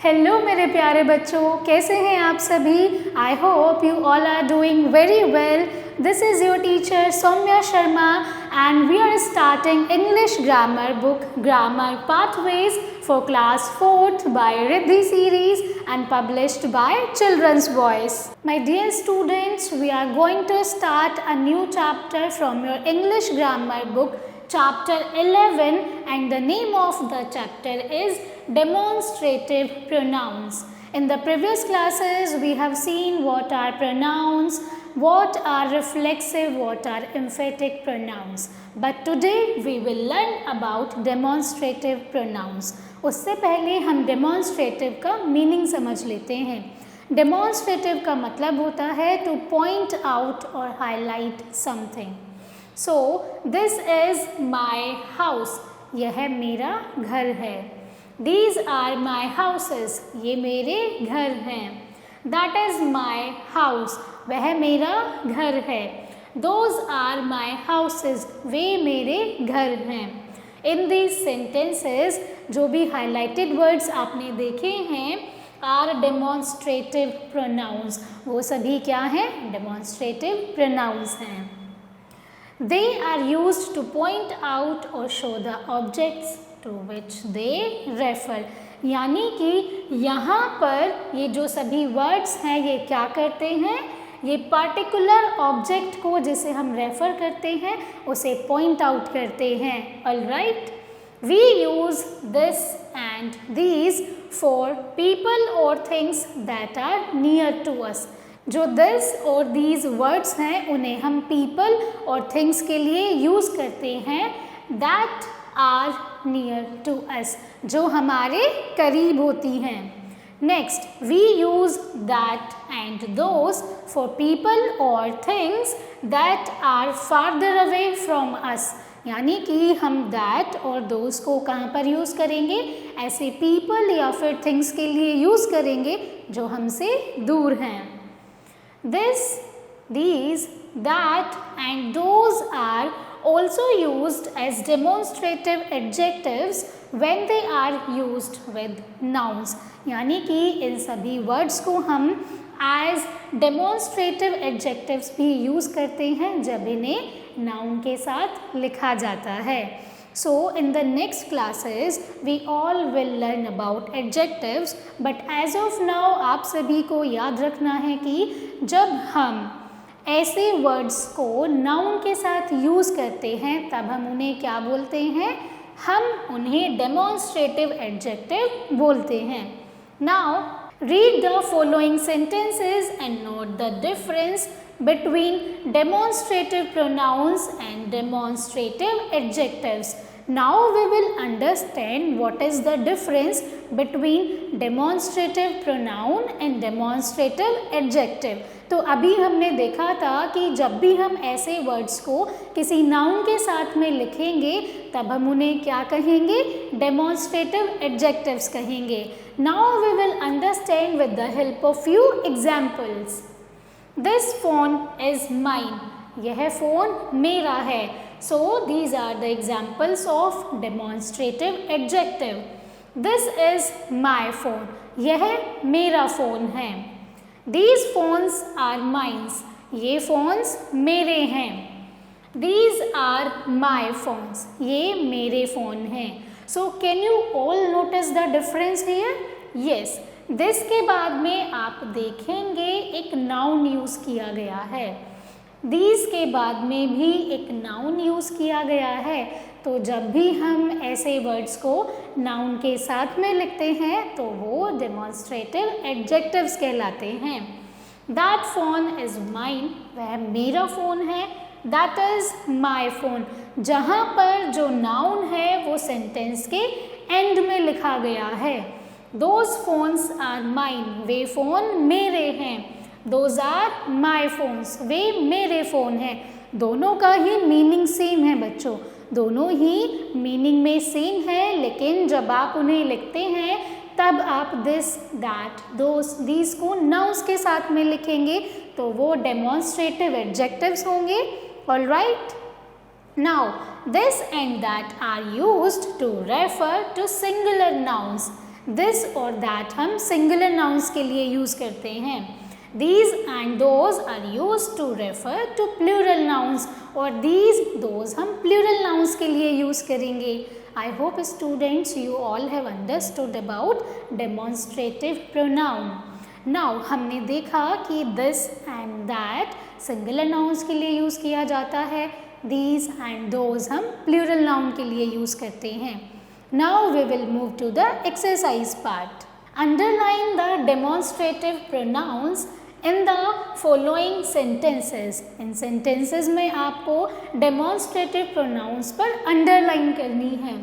Hello मेरे प्यारे बच्चों, कैसे हैं आप सभी। I hope you all are doing very well. This is your teacher Saumya Sharma and we are starting English grammar book grammar Pathways for class 4th by Riddhi series and published by Children's Voice. My dear students, we are going to start a new chapter from your English grammar book, chapter 11, and the name of the chapter is demonstrative pronouns. In the previous classes we have seen what are pronouns, what are reflexive, what are emphatic pronouns, but today we will learn about demonstrative pronouns. उससे पहले हम demonstrative का meaning समझ लेते हैं। demonstrative का मतलब होता है to point out or highlight something. So this is my house, यह मेरा घर है। These are my houses, ये मेरे घर हैं। That is my house, वह मेरा घर है। Those are my houses, वे मेरे घर हैं। In these sentences जो भी highlighted words आपने देखे हैं are demonstrative pronouns, वो सभी क्या हैं? Demonstrative pronouns हैं। They are used to point out or show the objects to which they refer. यानी कि यहाँ पर ये जो सभी वर्ड्स हैं ये क्या करते हैं? ये पर्टिकुलर ऑब्जेक्ट को जिसे हम रेफर करते हैं उसे पॉइंट आउट करते हैं। Alright, we use this and these for people और things that are near to us. जो दिस और दीज वर्ड्स हैं उन्हें हम पीपल और थिंग्स के लिए यूज़ करते हैं that are near to us, जो हमारे करीब होती हैं। Next, we use that and those for people और things that are farther away from us. यानी कि हम दैट और दोज को कहाँ पर यूज़ करेंगे? ऐसे पीपल या फिर थिंग्स के लिए यूज़ करेंगे जो हमसे दूर हैं। This, these, that and those are also used as demonstrative adjectives when they are used with nouns. यानी कि इन सभी words को हम as demonstrative adjectives भी use करते हैं जब इन्हें noun के साथ लिखा जाता है। So in the next classes we all will learn about adjectives, but as of now आप सभी को याद रखना है कि जब हम ऐसे वर्ड्स को noun के साथ यूज़ करते हैं तब हम उन्हें क्या बोलते हैं? हम उन्हें demonstrative adjective बोलते हैं। Now read the following sentences and note the difference between demonstrative pronouns and demonstrative adjectives. Now we will understand what is the difference between demonstrative pronoun and demonstrative adjective. तो अभी हमने देखा था कि जब भी हम ऐसे वर्ड्स को किसी नाउन के साथ में लिखेंगे तब हम उन्हें क्या कहेंगे? demonstrative adjectives कहेंगे। Now we will understand with the help of few examples. This phone is mine, यह फ़ोन मेरा है। So these are the examples of demonstrative adjective. This is my phone, यह मेरा फ़ोन है। These phones are mine, ये phones मेरे हैं। These are my phones, ये मेरे फ़ोन हैं। So can you all notice the difference here? Yes, this के बाद में आप देखेंगे एक noun यूज़ किया गया है। These के बाद में भी एक noun यूज़ किया गया है। तो जब भी हम ऐसे वर्ड्स को noun के साथ में लिखते हैं तो वो demonstrative adjectives कहलाते हैं। That phone is mine, वह मेरा फ़ोन है। That is my phone, जहाँ पर जो noun है वो सेंटेंस के एंड में लिखा गया है। Those phones are mine, way phone मेरे हैं। Those are my phones, वे मेरे फ़ोन हैं। दोनों का ही मीनिंग सेम है बच्चों, दोनों ही मीनिंग में सेम है, लेकिन जब आप उन्हें लिखते हैं तब आप दिस, दैट, दोस, दीज को नाउन्स के साथ में लिखेंगे तो वो डेमोन्स्ट्रेटिव एडजेक्टिव्स होंगे। Alright, now this and that are used to refer to singular nouns. This और दैट हम सिंगुलर नाउन्स के लिए यूज़ करते हैं। These and those are used to refer to plural nouns और these, those हम plural nouns के लिए यूज़ करेंगे। I hope students you all have understood about demonstrative pronoun. Now हमने देखा कि this and that singular nouns के लिए यूज़ किया जाता है, these and those हम plural noun के लिए यूज़ करते हैं। Now we will move to the exercise part. Underline the demonstrative pronouns in the following sentences. In sentences में आपको demonstrative pronouns पर underline करनी है।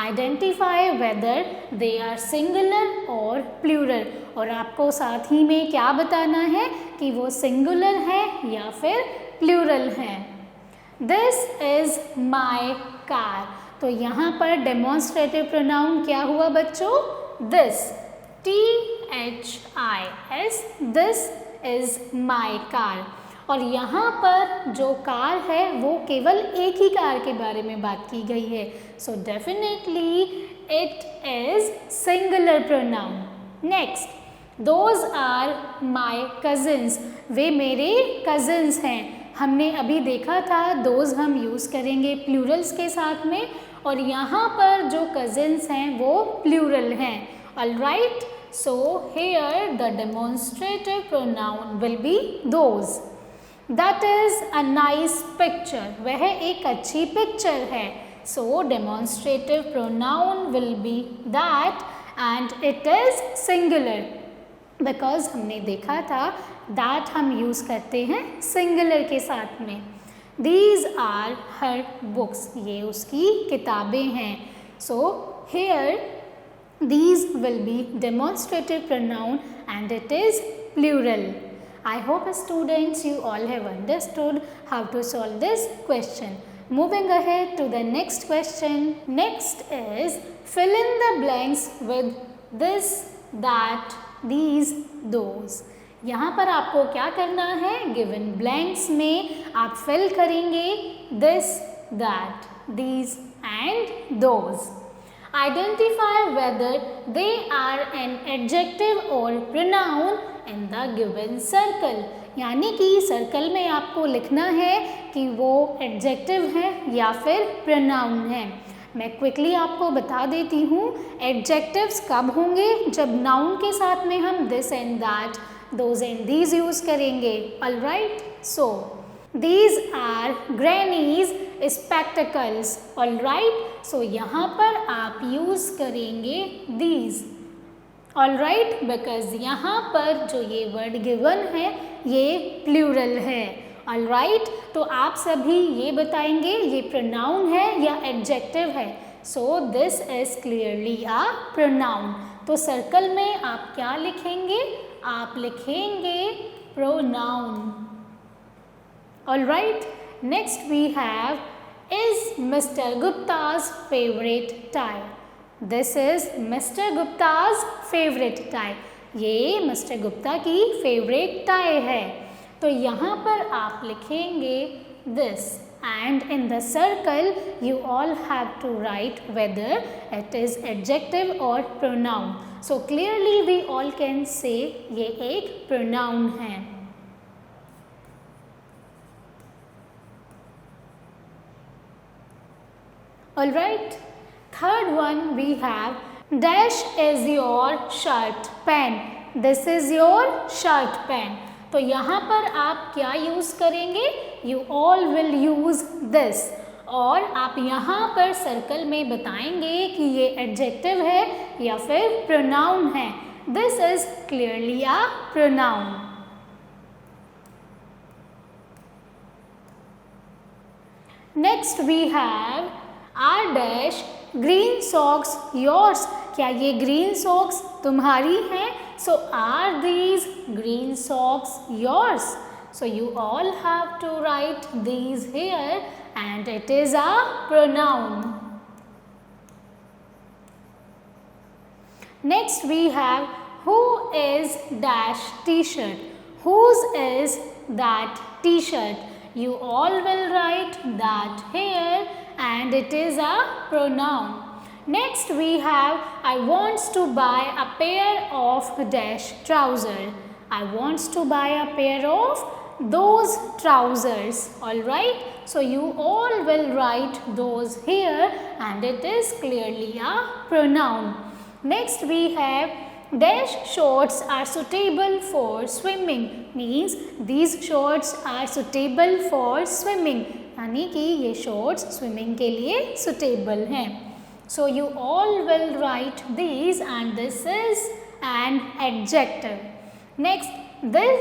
Identify whether they are singular or plural और आपको साथ ही में क्या बताना है कि वो singular है या फिर plural है। This is my car. तो यहाँ पर demonstrative pronoun क्या हुआ बच्चों? This, THIS, this is my car। और यहाँ पर जो कार है वो केवल एक ही कार के बारे में बात की गई है। So definitely it is singular pronoun. Next, those are my cousins, वे मेरे कजिन्स हैं। हमने अभी देखा था दोज हम यूज़ करेंगे प्लूरल्स के साथ में और यहाँ पर जो कजिन्स हैं वो प्लूरल हैं। Alright, so here the demonstrative pronoun will be those. That is a nice picture. वह एक अच्छी पिक्चर है। So demonstrative pronoun will be that and it is singular because हमने देखा था that हम यूज़ करते हैं singular के साथ में। These are her books. ये उसकी किताबें हैं। So here these will be demonstrative pronoun and it is plural. I hope students you all have understood how to solve this question. Moving ahead to the next question. Next is fill in the blanks with this, that, these, those. यहाँ पर आपको क्या करना है? Given blanks में आप fill करेंगे this, that, these and those. Identify whether they are an adjective or pronoun in the given circle. यानी कि सर्कल में आपको लिखना है कि वो एडजेक्टिव है या फिर प्रोनाउन है। मैं क्विकली आपको बता देती हूँ एडजेक्टिव्स कब होंगे, जब नाउन के साथ में हम this and that, those and these use करेंगे। Alright, so these are granny's spectacles. Alright, so यहाँ पर आप यूज़ करेंगे दीज। ऑलराइट, बिकॉज यहाँ पर जो ये वर्ड गिवन है ये प्लूरल है। ऑलराइट, तो आप सभी ये बताएंगे ये प्रोनाउन है या एडजेक्टिव है। So this is clearly a pronoun. तो सर्कल में आप क्या लिखेंगे? आप लिखेंगे pronoun. Alright, next we have is Mr Gupta's favorite tie. This is Mr. Gupta's favorite tie. ये मिस्टर गुप्ता की फेवरेट टाई है। तो यहाँ पर आप लिखेंगे this and in the circle you all have to write whether it is adjective or pronoun. So clearly we all can say ये एक pronoun है। Alright, third one we have dash is your shirt pen. This is your shirt pen. तो यहाँ पर आप क्या use करेंगे? You all will use this. और आप यहाँ पर सर्कल में बताएंगे कि ये एडजेक्टिव है या फिर प्रोनाउन है। This is clearly a pronoun. Next we have are dash green socks yours. क्या ये green socks तुम्हारी हैं? So are these green socks yours? So you all have to write these here and it is a pronoun. Next we have who is dash t-shirt. Whose is that t-shirt? You all will write that here and it is a pronoun. Next we have I wants to buy a pair of dash trouser. I wants to buy a pair of those trousers. Alright. So you all will write those here and it is clearly a pronoun. Next we have dash shorts are suitable for swimming. Means these shorts are suitable for swimming. यानी कि ये shorts swimming के लिए suitable हैं. So you all will write these and this is an adjective. Next, this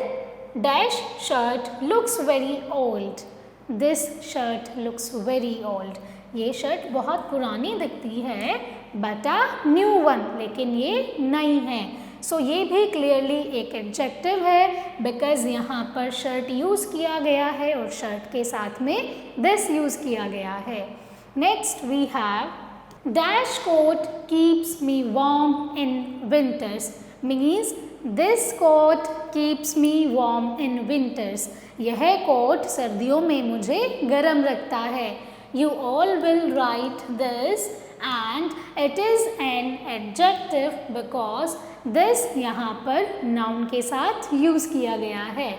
dash shirt looks very old. This shirt looks very old. ये shirt बहुत पुरानी दिखती है बट अ न्यू वन, लेकिन ये नई है. सो ये भी क्लियरली एक एडजेक्टिव है बिकॉज यहाँ पर शर्ट यूज़ किया गया है और शर्ट के साथ में दिस यूज़ किया गया है. Next we have dash coat keeps me warm in winters. Means this coat keeps me warm in winters. यह कोट सर्दियों में मुझे गर्म रखता है. You all will write this and it is an adjective because this यहाँ पर noun के साथ use किया गया है.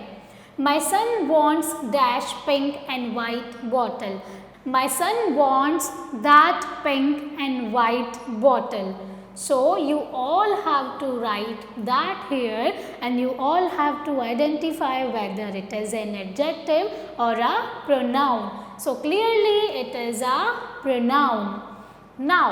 My son wants dash pink and white bottle. My son wants that pink and white bottle. So you all have to write that here and you all have to identify whether it is an adjective or a pronoun. So clearly it is a pronoun. Now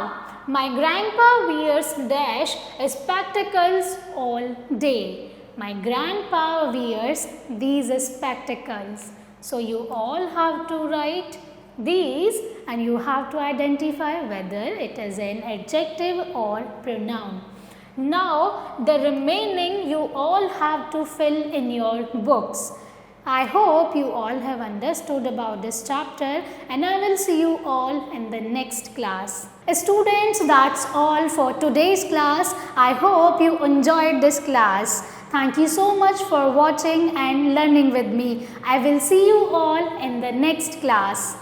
my grandpa wears dash spectacles all day. My grandpa wears these spectacles. So you all have to write these and you have to identify whether it is an adjective or pronoun. Now the remaining you all have to fill in your books. I hope you all have understood about this chapter and I will see you all in the next class. Students, that's all for today's class. I hope you enjoyed this class. Thank you so much for watching and learning with me. I will see you all in the next class.